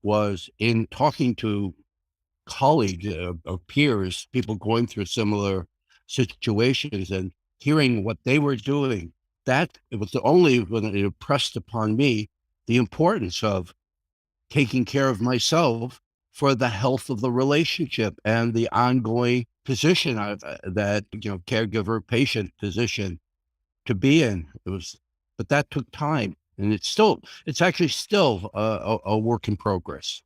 was in talking to colleagues or peers, people going through similar situations and hearing what they were doing. That it was the only when it impressed upon me the importance of taking care of myself for the health of the relationship and the ongoing position that caregiver patient position to be in. But that took time, and it's actually still a work in progress.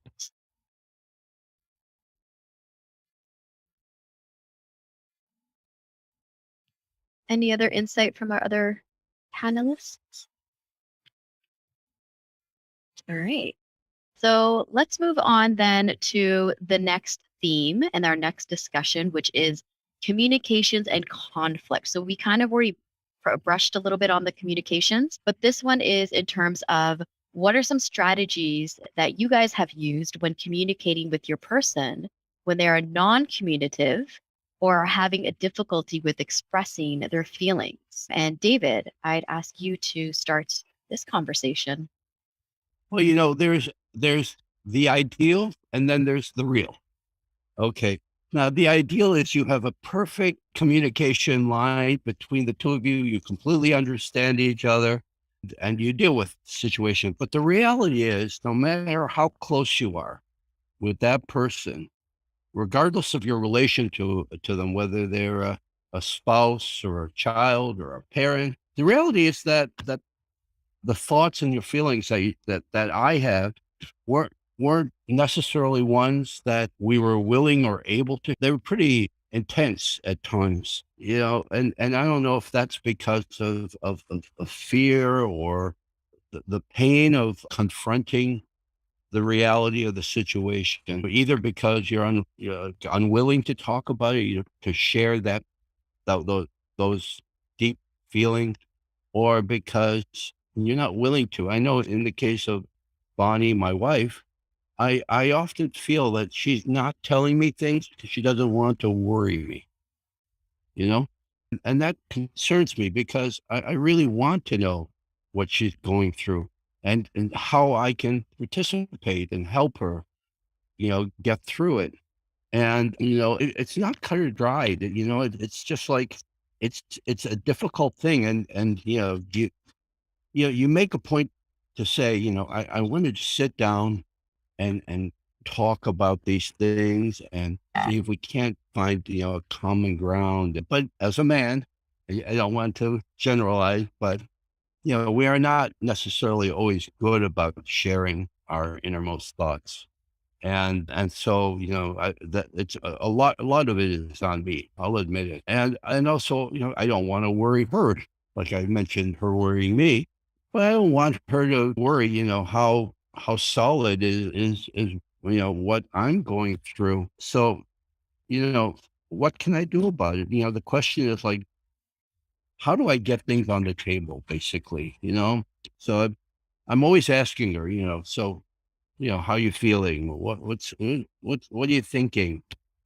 Any other insight from our other panelists? All right. So let's move on then to the next theme and our next discussion, which is communications and conflict. So we kind of already brushed a little bit on the communications, but this one is in terms of what are some strategies that you guys have used when communicating with your person when they are non communicative or are having a difficulty with expressing their feelings? And David, I'd ask you to start this conversation. Well, there's the ideal and then there's the real. Okay. Now, the ideal is you have a perfect communication line between the two of you. You completely understand each other and you deal with the situation. But the reality is, no matter how close you are with that person, regardless of your relation to them, whether they're a spouse or a child or a parent, the reality is that the thoughts and your feelings that I had weren't necessarily ones that we were willing or able to. They were pretty intense at times, and I don't know if that's because of fear or the pain of confronting the reality of the situation, either because you're unwilling to talk about it, to share those those deep feelings, or because you're not willing to. I know in the case of Bonnie, my wife, I often feel that she's not telling me things because she doesn't want to worry me, you know? And that concerns me because I really want to know what she's going through and how I can participate and help her, get through it. And, it's not cut or dried. It's just like it's a difficult thing. And you make a point to say, I wanted to sit down and talk about these things and see if we can't find, a common ground. But as a man, I don't want to generalize, but we are not necessarily always good about sharing our innermost thoughts. And so, that it's a lot of it is on me. I'll admit it. And also, I don't want to worry her. Like I mentioned, her worrying me, but I don't want her to worry, how solid is what I'm going through. So, you know, what can I do about it? The question is like, how do I get things on the table, basically? So I'm always asking her, so how you feeling? What are you thinking?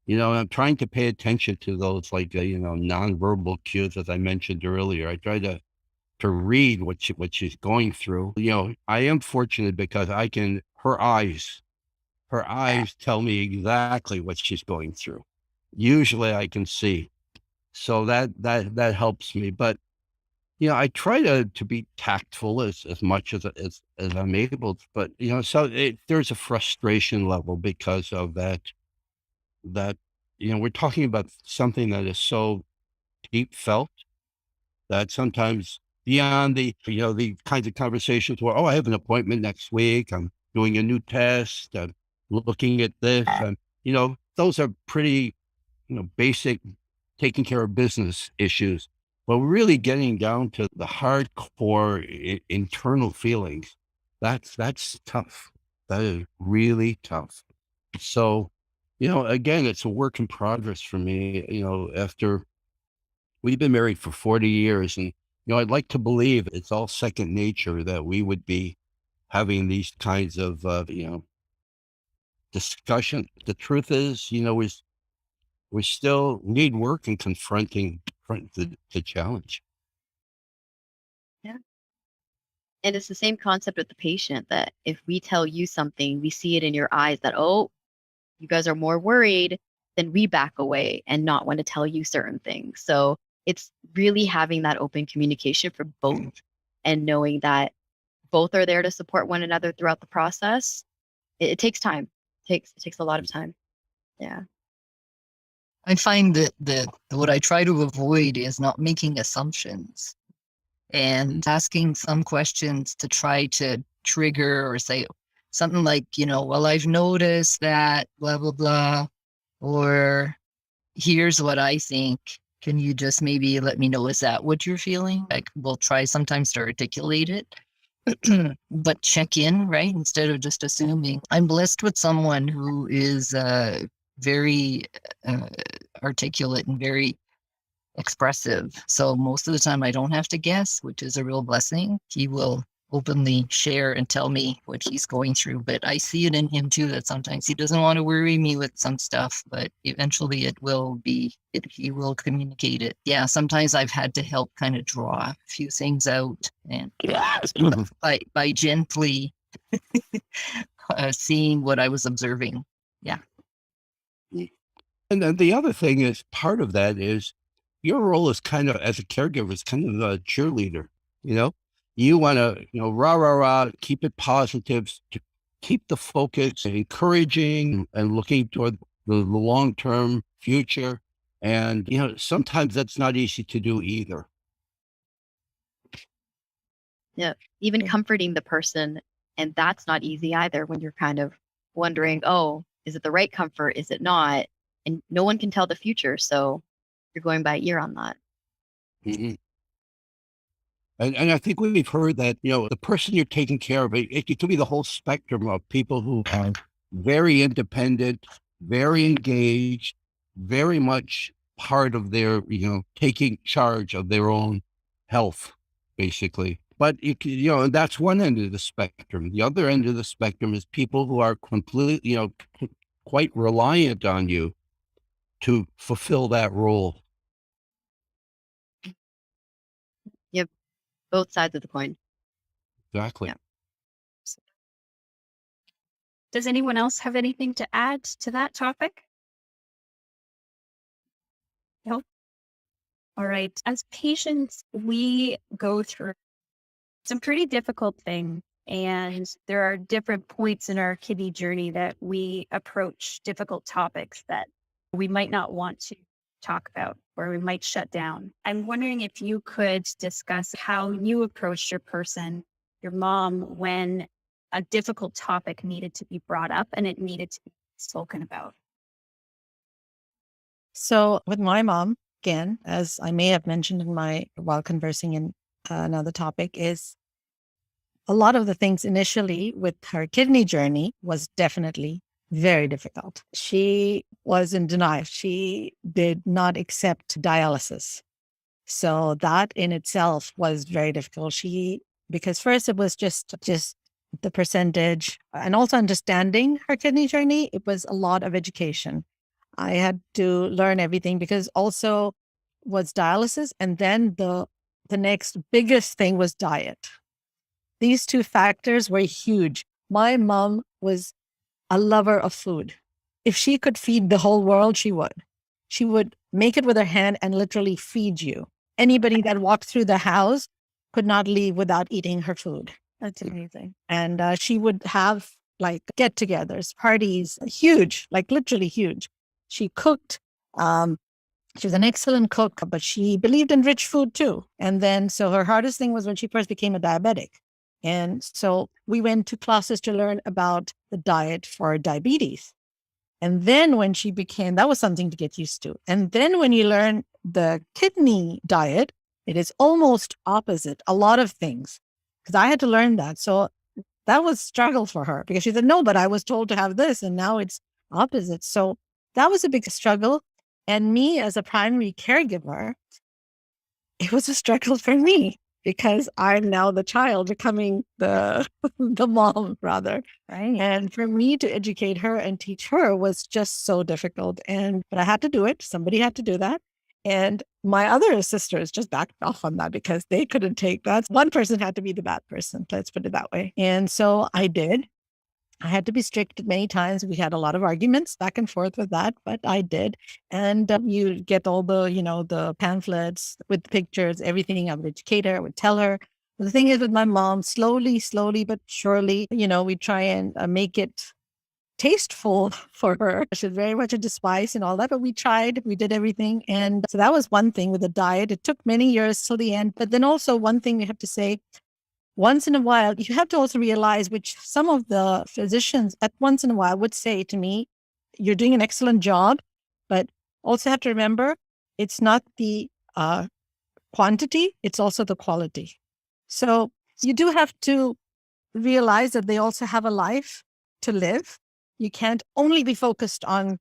I'm trying to pay attention to those like nonverbal cues, as I mentioned earlier. I try to read what she's going through. I am fortunate because I can her eyes tell me exactly what she's going through. Usually I can see. So that helps me. But I try to be tactful as much as I'm able, but, so there's a frustration level because of that, we're talking about something that is so deep felt that sometimes beyond the kinds of conversations where, "Oh, I have an appointment next week. I'm doing a new test. I'm looking at this," and, those are pretty, basic taking care of business issues. But really getting down to the hardcore internal feelings, that's tough. That is really tough. So, again, it's a work in progress for me, after we've been married for 40 years. And, I'd like to believe it's all second nature that we would be having these kinds of, discussion. The truth is, we still need work in confronting the challenge. Yeah. And it's the same concept with the patient that if we tell you something, we see it in your eyes that, oh, you guys are more worried, then we back away and not want to tell you certain things. So it's really having that open communication for both and knowing that both are there to support one another throughout the process. It takes time. It takes a lot of time. Yeah. I find that what I try to avoid is not making assumptions and asking some questions to try to trigger or say something like, well, I've noticed that blah, blah, blah, or here's what I think. Can you just maybe let me know, is that what you're feeling? Like, we'll try sometimes to articulate it, but check in, right? Instead of just assuming. I'm blessed with someone who is very articulate and very expressive. So most of the time I don't have to guess, which is a real blessing. He will openly share and tell me what he's going through, but I see it in him too, that sometimes he doesn't want to worry me with some stuff, but eventually he will communicate it. Yeah, sometimes I've had to help kind of draw a few things out and by gently seeing what I was observing. Yeah. And then the other thing is, part of that is your role is kind of, as a caregiver, is kind of a cheerleader. You want to, rah, rah, rah, keep it positive, to keep the focus, encouraging and looking toward the long-term future. And, sometimes that's not easy to do either. Yeah. Even comforting the person. And that's not easy either when you're kind of wondering, oh, is it the right comfort? Is it not? And no one can tell the future. So you're going by ear on that. Mm-hmm. And I think we've heard that, the person you're taking care of, it could be the whole spectrum of people who are very independent, very engaged, very much part of their, taking charge of their own health, basically. But, and that's one end of the spectrum. The other end of the spectrum is people who are completely, quite reliant on you to fulfill that role. Yep. Both sides of the coin. Exactly. Yeah. Does anyone else have anything to add to that topic? No? All right. As patients, we go through some pretty difficult things, and there are different points in our kidney journey that we approach difficult topics that we might not want to talk about, or we might shut down. I'm wondering if you could discuss how you approached your mom, when a difficult topic needed to be brought up and it needed to be spoken about. So with my mom, again, as I may have mentioned while conversing in another topic, is a lot of the things initially with her kidney journey was definitely very difficult. She was in denial. She did not accept dialysis. So that in itself was very difficult. Because first it was just the percentage, and also understanding her kidney journey. It was a lot of education. I had to learn everything, because also was dialysis, and then the next biggest thing was diet. These two factors were huge. My mom was a lover of food. If she could feed the whole world, she would. She would make it with her hand and literally feed you. Anybody that walked through the house could not leave without eating her food. That's amazing. And she would have like get-togethers, parties, huge, like literally huge. She cooked. She was an excellent cook, but she believed in rich food too. And then, so her hardest thing was when she first became a diabetic. And so we went to classes to learn about the diet for diabetes. And then when she became, that was something to get used to. And then when you learn the kidney diet, it is almost opposite a lot of things, because I had to learn that. So that was struggle for her, because she said, no, but I was told to have this and now it's opposite. So that was a big struggle. And me as a primary caregiver, it was a struggle for me, because I'm now the child becoming the mom, rather. Right. And for me to educate her and teach her was just so difficult. But I had to do it. Somebody had to do that. And my other sisters just backed off on that because they couldn't take that. One person had to be the bad person. Let's put it that way. And so I did. I had to be strict many times. We had a lot of arguments back and forth with that, but I did. And you get all the, the pamphlets with pictures, everything. I would educate her, I would tell her. The thing is with my mom, slowly but surely, we try and make it tasteful for her. She's very much into spice and all that, but we tried, we did everything. And so that was one thing with the diet. It took many years till the end. But then also one thing we have to say, once in a while, you have to also realize, which some of the physicians at once in a while would say to me, you're doing an excellent job, but also have to remember, it's not the quantity, it's also the quality. So you do have to realize that they also have a life to live. You can't only be focused on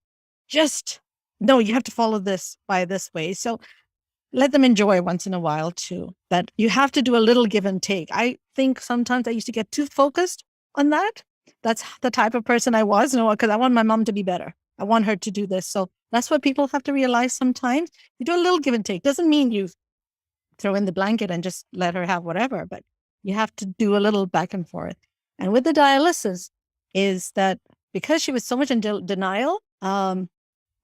no, you have to follow this by this way. So let them enjoy once in a while too, that you have to do a little give and take. I think sometimes I used to get too focused on that. That's the type of person I was, because I want my mom to be better. I want her to do this. So that's what people have to realize sometimes. You do a little give and take. Doesn't mean you throw in the blanket and just let her have whatever, but you have to do a little back and forth. And with the dialysis is that because she was so much in denial,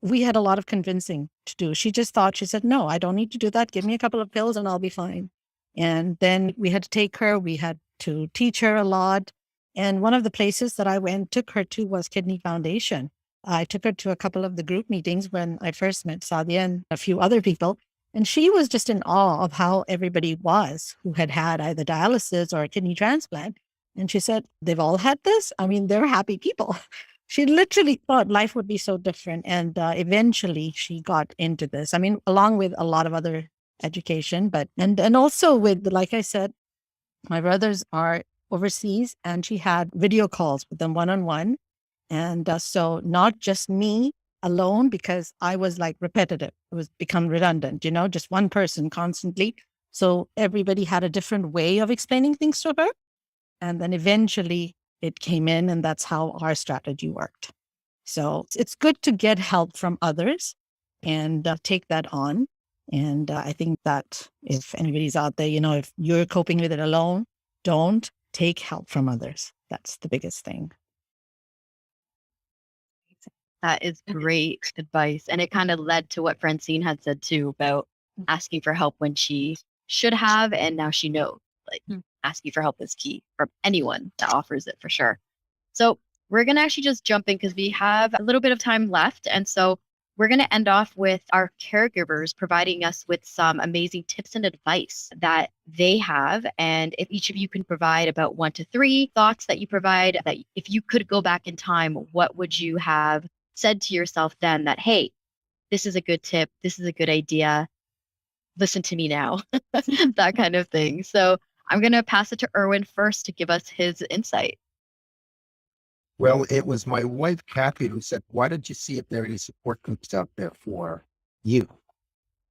we had a lot of convincing to do. She said, no, I don't need to do that. Give me a couple of pills and I'll be fine. And then we had to take her. We had to teach her a lot. And one of the places that I took her to was Kidney Foundation. I took her to a couple of the group meetings when I first met Sadia and a few other people. And she was just in awe of how everybody was who had either dialysis or a kidney transplant. And she said, they've all had this. I mean, they're happy people. She literally thought life would be so different. And eventually she got into this. I mean, along with a lot of other education, but, and also with, like I said, my brothers are overseas and she had video calls with them one-on-one. And so not just me alone, because I was like repetitive. It was become redundant, just one person constantly. So everybody had a different way of explaining things to her. And then eventually it came in, and that's how our strategy worked. So it's good to get help from others and take that on. And I think that if anybody's out there, if you're coping with it alone, don't take help from others. That's the biggest thing. That is great advice. And it kind of led to what Francine had said too about asking for help when she should have. And now she knows, asking for help is key from anyone that offers it for sure. So we're going to actually just jump in because we have a little bit of time left. And so we're going to end off with our caregivers providing us with some amazing tips and advice that they have. And if each of you can provide about 1 to 3 thoughts that you provide, that if you could go back in time, what would you have said to yourself then that, hey, this is a good tip, this is a good idea, listen to me now, that kind of thing. So I'm going to pass it to Erwin first to give us his insight. Well, it was my wife, Kathy, who said, why don't you see if there are any support groups out there for you?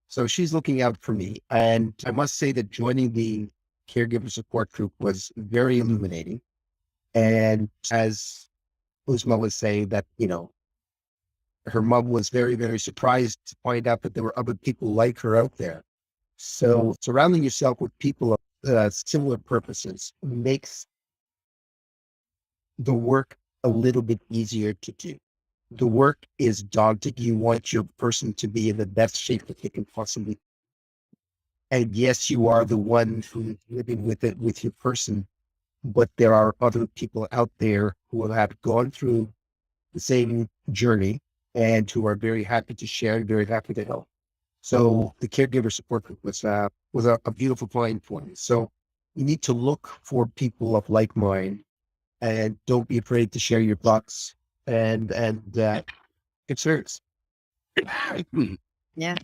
So she's looking out for me. And I must say that joining the caregiver support group was very illuminating. And as Uzma was saying that, her mom was very, very surprised to find out that there were other people like her out there. So surrounding yourself with people of similar purposes makes the work a little bit easier to do. The work is daunting. You want your person to be in the best shape that they can possibly be. And yes, you are the one who's living with it with your person, but there are other people out there who have gone through the same journey and who are very happy to share, very happy to help. So the caregiver support group was a beautiful point for me. So you need to look for people of like mind, and don't be afraid to share your thoughts and get serious. Yeah,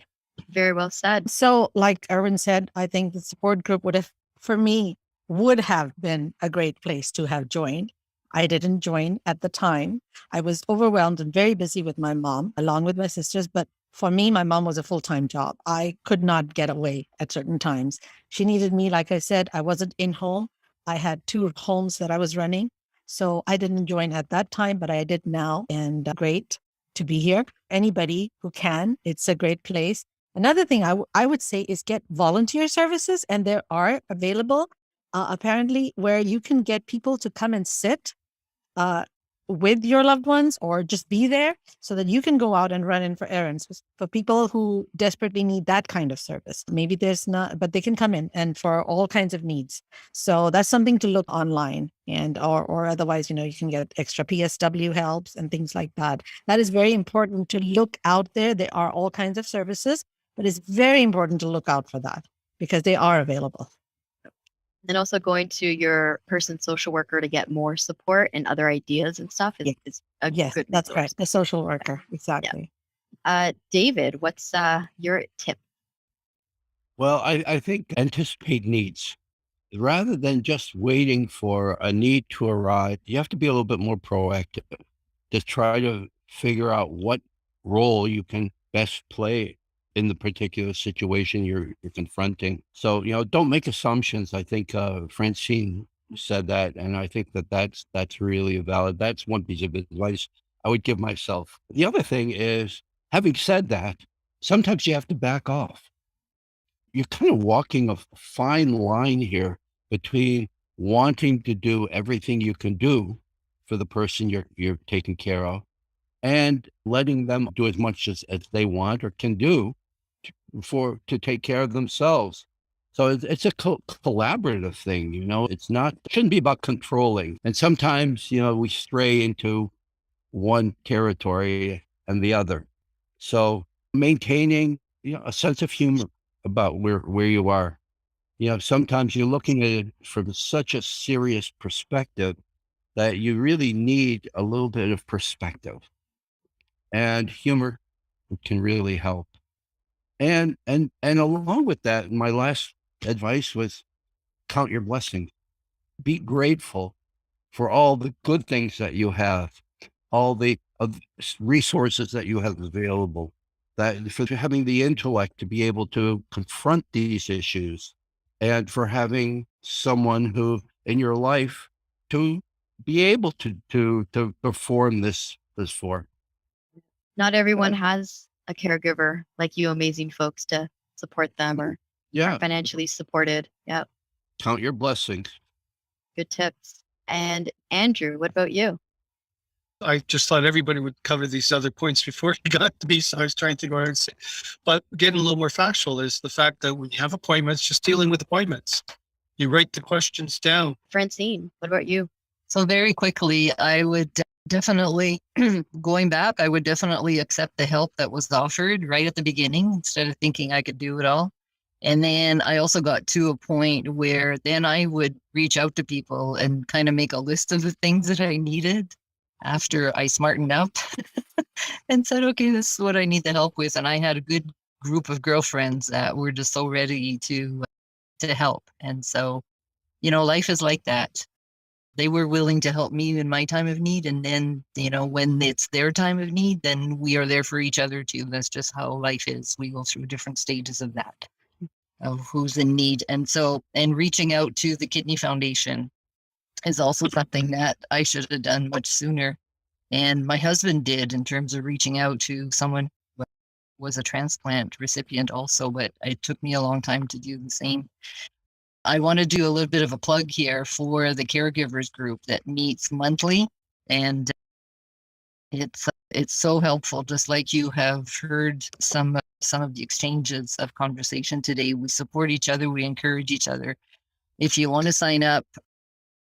very well said. So like Erwin said, I think the support group would have been a great place to have joined. I didn't join at the time. I was overwhelmed and very busy with my mom, along with my sisters. But for me, my mom was a full-time job. I could not get away at certain times. She needed me. Like I said, I wasn't in home. I had 2 homes that I was running. So I didn't join at that time, but I did now. And great to be here. Anybody who can, it's a great place. Another thing I would say is get volunteer services, and there are available apparently where you can get people to come and sit with your loved ones or just be there so that you can go out and run in for errands for people who desperately need that kind of service. Maybe there's not, but they can come in and for all kinds of needs. So that's something to look online, and or otherwise, you can get extra PSW helps and things like that. That is very important to look out there. There are all kinds of services, but it's very important to look out for that because they are available. And also going to your person's social worker to get more support and other ideas and stuff is a Yes, good that's resource. right. The social worker. Exactly. David, what's your tip? Well, I think anticipate needs. Rather than just waiting for a need to arrive, you have to be a little bit more proactive to try to figure out what role you can best play in the particular situation you're confronting. So, don't make assumptions. I think Francine said that, and I think that's really valid. That's one piece of advice I would give myself. The other thing is, having said that, sometimes you have to back off. You're kind of walking a fine line here between wanting to do everything you can do for the person you're taking care of and letting them do as much as they want or can do to take care of themselves. So it's a collaborative thing, it shouldn't be about controlling. And sometimes, we stray into one territory and the other. So maintaining, a sense of humor about where you are. Sometimes you're looking at it from such a serious perspective that you really need a little bit of perspective, and humor can really help. And along with that, my last advice was count your blessings. Be grateful for all the good things that you have, all the resources that you have available, that for having the intellect to be able to confront these issues, and for having someone who in your life to be able to perform this for. Not everyone has a caregiver like you, amazing folks, to support them or Yeah, are financially supported. Yep. count your blessings. Good tips. And Andrew, what about you? I just thought everybody would cover these other points before it got to me. So I was trying to go ahead and say, but getting a little more factual is the fact that when you have appointments, just dealing with appointments. You write the questions down. Francine, what about you? So very quickly, I would definitely, going back, I would definitely accept the help that was offered right at the beginning instead of thinking I could do it all. And then I also got to a point where then I would reach out to people and kind of make a list of the things that I needed after I smartened up and said, okay, this is what I need the help with. And I had a good group of girlfriends that were just so ready to help. And so, life is like that. They were willing to help me in my time of need. And then, when it's their time of need, then we are there for each other too. That's just how life is. We go through different stages of that, of who's in need. And so, and reaching out to the Kidney Foundation is also something that I should have done much sooner. And my husband did, in terms of reaching out to someone who was a transplant recipient also, but it took me a long time to do the same. I want to do a little bit of a plug here for the caregivers group that meets monthly, and it's so helpful. Just like you have heard some of the exchanges of conversation today, we support each other, we encourage each other. If you want to sign up,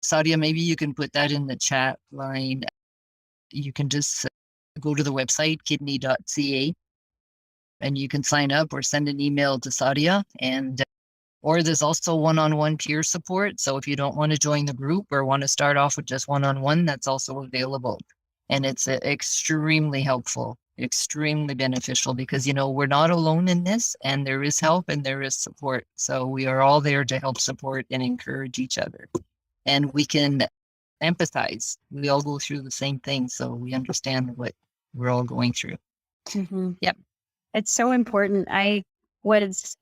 Sadia, maybe you can put that in the chat line. You can just go to the website, kidney.ca, and you can sign up or send an email to Sadia. And or there's also one-on-one peer support. So if you don't want to join the group or want to start off with just one-on-one, that's also available. And it's extremely helpful, extremely beneficial, because, we're not alone in this, and there is help and there is support. So we are all there to help support and encourage each other. And we can empathize. We all go through the same thing, so we understand what we're all going through. Mm-hmm. Yep. It's so important. I was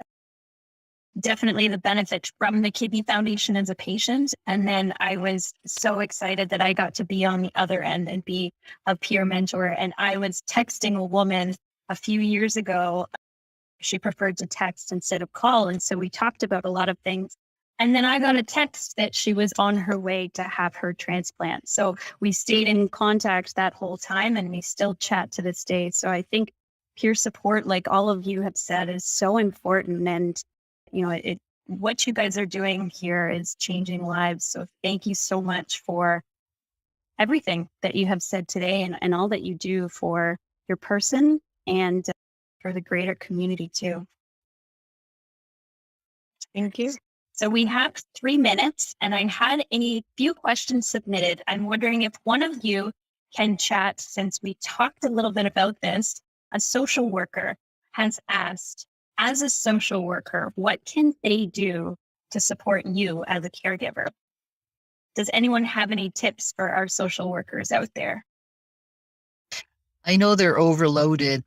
definitely the benefit from the Kidney Foundation as a patient. And then I was so excited that I got to be on the other end and be a peer mentor. And I was texting a woman a few years ago she preferred to text instead of call. And so we talked about a lot of things. And then I got a text that she was on her way to have her transplant. So we stayed in contact that whole time, and we still chat to this day. So I think peer support, like all of you have said, is so important. And, what you guys are doing here is changing lives. So thank you so much for everything that you have said today, and all that you do for your person and for the greater community too. Thank you. So we have 3 minutes, and I had a few questions submitted. I'm wondering if one of you can chat, since we talked a little bit about this. A social worker has asked, as a social worker, what can they do to support you as a caregiver? Does anyone have any tips for our social workers out there? I know they're overloaded.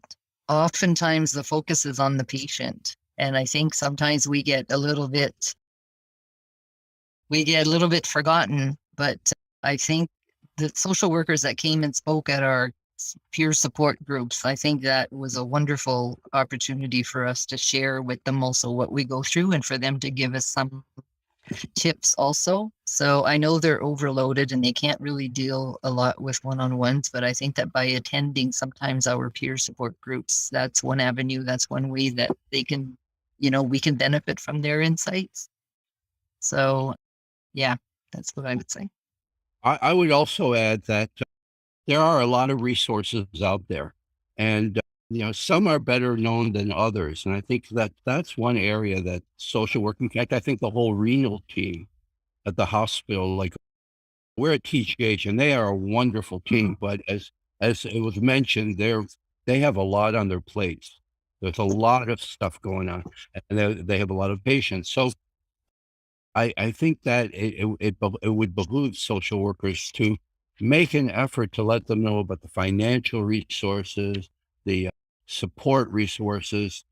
Oftentimes the focus is on the patient. And I think sometimes we get a little bit forgotten, but I think the social workers that came and spoke at our peer support groups, I think that was a wonderful opportunity for us to share with them also what we go through, and for them to give us some tips also. So I know they're overloaded and they can't really deal a lot with one-on-ones, but I think that by attending sometimes our peer support groups, that's one avenue, that's one way that they can, we can benefit from their insights. So yeah, that's what I would say. I would also add that there are a lot of resources out there, and some are better known than others. And I think that that's one area that social work, in fact, I think the whole renal team at the hospital, like we're at TGH, and they are a wonderful team. But as it was mentioned, they have a lot on their plates. There's a lot of stuff going on, and they have a lot of patients. So I think that it would behoove social workers to make an effort to let them know about the financial resources, the support resources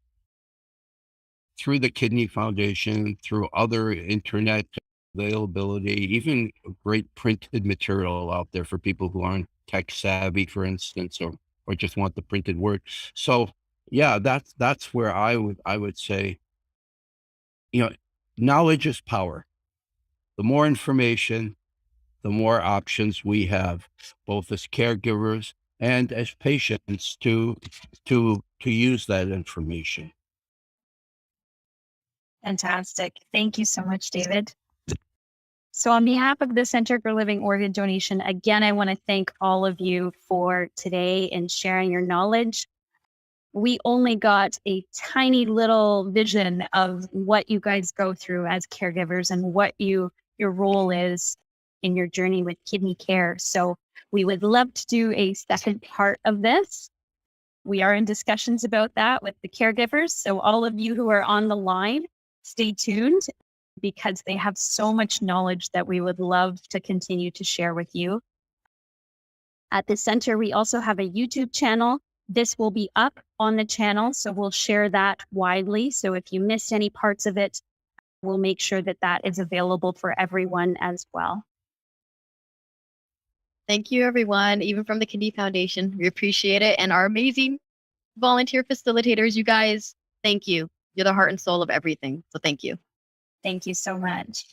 through the Kidney Foundation, through other internet availability, even great printed material out there for people who aren't tech savvy, for instance, or just want the printed word. So yeah, that's where I would say, knowledge is power. The more information, the more options we have, both as caregivers and as patients, to use that information. Fantastic. Thank you so much, David. So on behalf of the Center for Living Organ Donation, again, I want to thank all of you for today and sharing your knowledge. We only got a tiny little vision of what you guys go through as caregivers and what your role is in your journey with kidney care. So we would love to do a second part of this. We are in discussions about that with the caregivers. So all of you who are on the line, stay tuned, because they have so much knowledge that we would love to continue to share with you. At the center, we also have a YouTube channel. This will be up on the channel, so we'll share that widely. So if you missed any parts of it, we'll make sure that that is available for everyone as well. Thank you, everyone, even from the Kidney Foundation. We appreciate it. And our amazing volunteer facilitators, you guys, thank you. You're the heart and soul of everything. So thank you. Thank you so much.